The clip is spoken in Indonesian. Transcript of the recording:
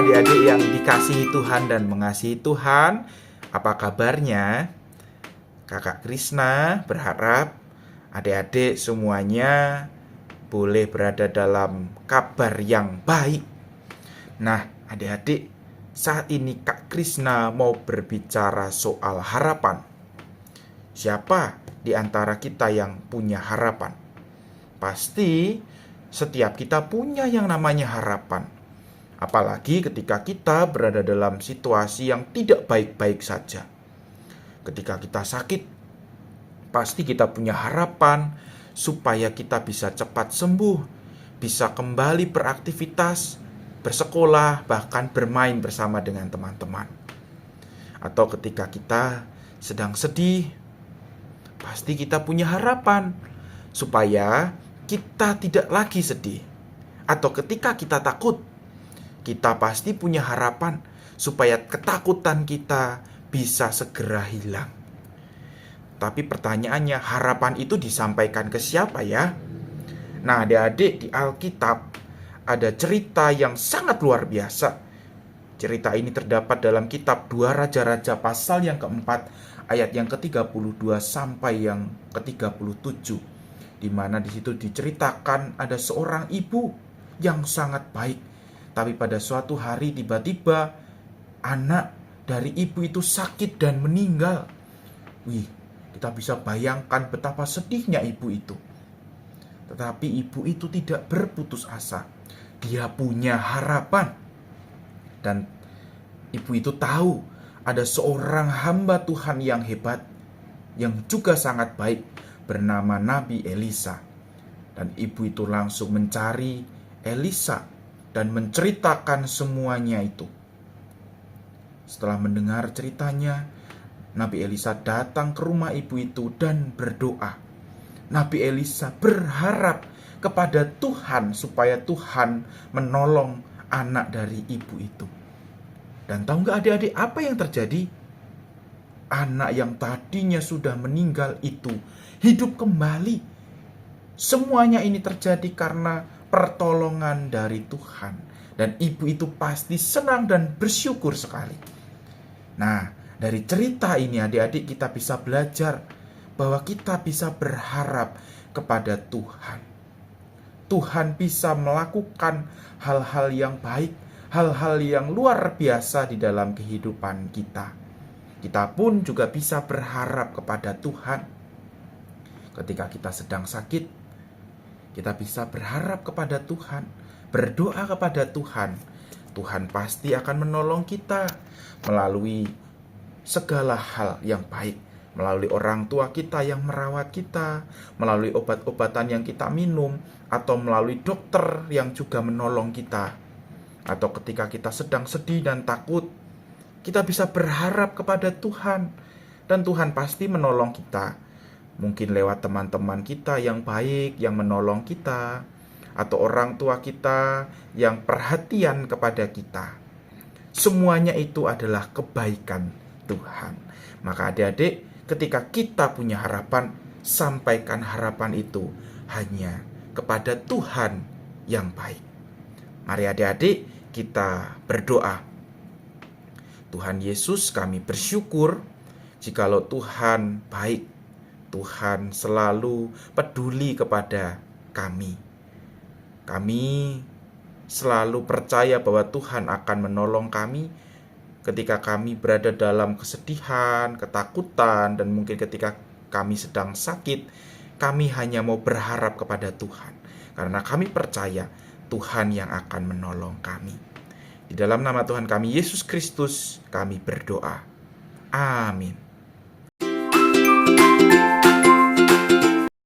adik-adik yang dikasihi Tuhan dan mengasihi Tuhan, apa kabarnya? Kakak Krisna berharap adik-adik semuanya boleh berada dalam kabar yang baik. Nah, adik-adik, saat ini Kak Krisna mau berbicara soal harapan. Siapa di antara kita yang punya harapan? Pasti setiap kita punya yang namanya harapan. Apalagi ketika kita berada dalam situasi yang tidak baik-baik saja. Ketika kita sakit, pasti kita punya harapan supaya kita bisa cepat sembuh, bisa kembali beraktivitas, bersekolah, bahkan bermain bersama dengan teman-teman. Atau ketika kita sedang sedih, pasti kita punya harapan supaya kita tidak lagi sedih. Atau ketika kita takut, kita pasti punya harapan supaya ketakutan kita bisa segera hilang. Tapi pertanyaannya, harapan itu disampaikan ke siapa ya? Nah, adik-adik, di Alkitab ada cerita yang sangat luar biasa. Cerita ini terdapat dalam kitab 2 Raja-Raja pasal yang keempat, ayat yang ke-32 sampai yang ke-37. Di mana di situ diceritakan ada seorang ibu yang sangat baik. Tapi pada suatu hari tiba-tiba anak dari ibu itu sakit dan meninggal. Kita bisa bayangkan betapa sedihnya ibu itu. Tetapi ibu itu tidak berputus asa. Dia punya harapan. Dan ibu itu tahu ada seorang hamba Tuhan yang hebat, yang juga sangat baik, bernama Nabi Elisa. Dan ibu itu langsung mencari Elisa dan menceritakan semuanya itu. Setelah mendengar ceritanya, Nabi Elisa datang ke rumah ibu itu dan berdoa. Nabi Elisa berharap kepada Tuhan supaya Tuhan menolong anak dari ibu itu. Dan tahu nggak adik-adik apa yang terjadi? Anak yang tadinya sudah meninggal itu hidup kembali. Semuanya ini terjadi karena pertolongan dari Tuhan. Dan ibu itu pasti senang dan bersyukur sekali. Nah, dari cerita ini adik-adik kita bisa belajar bahwa kita bisa berharap kepada Tuhan. Tuhan bisa melakukan hal-hal yang baik, hal-hal yang luar biasa di dalam kehidupan kita. Kita pun juga bisa berharap kepada Tuhan. Ketika kita sedang sakit, kita bisa berharap kepada Tuhan, berdoa kepada Tuhan. Tuhan pasti akan menolong kita melalui segala hal yang baik, melalui orang tua kita yang merawat kita, melalui obat-obatan yang kita minum, atau melalui dokter yang juga menolong kita. Atau ketika kita sedang sedih dan takut, kita bisa berharap kepada Tuhan, dan Tuhan pasti menolong kita. Mungkin lewat teman-teman kita yang baik, yang menolong kita, atau orang tua kita yang perhatian kepada kita. Semuanya itu adalah kebaikan Tuhan. Maka adik-adik, ketika kita punya harapan, sampaikan harapan itu hanya kepada Tuhan yang baik. Mari adik-adik kita berdoa. Tuhan Yesus, kami bersyukur jikalau Tuhan baik. Tuhan selalu peduli kepada kami. Kami selalu percaya bahwa Tuhan akan menolong kami ketika kami berada dalam kesedihan, ketakutan, dan mungkin ketika kami sedang sakit. Kami hanya mau berharap kepada Tuhan, karena kami percaya Tuhan yang akan menolong kami. Di dalam nama Tuhan kami Yesus Kristus, kami berdoa. Amin.